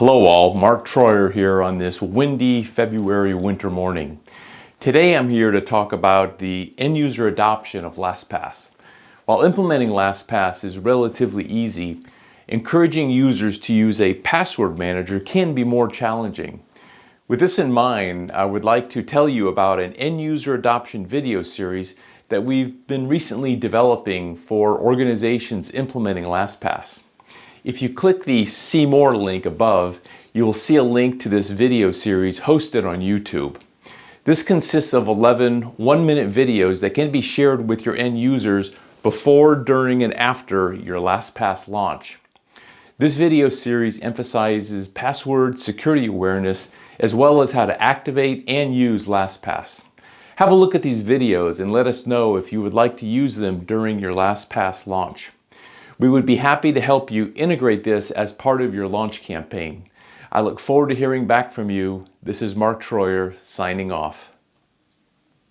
Hello all, Mark Troyer here on this windy February winter morning. Today I'm here to talk about the end user adoption of LastPass. While implementing LastPass is relatively easy, encouraging users to use a password manager can be more challenging. With this in mind, I would like to tell you about an end user adoption video series that we've been recently developing for organizations implementing LastPass. If you click the See More link above, you will see a link to this video series hosted on YouTube. This consists of 11 one-minute videos that can be shared with your end users before, during, and after your LastPass launch. This video series emphasizes password security awareness as well as how to activate and use LastPass. Have a look at these videos and let us know if you would like to use them during your LastPass launch. We would be happy to help you integrate this as part of your launch campaign. I look forward to hearing back from you. This is Mark Troyer signing off.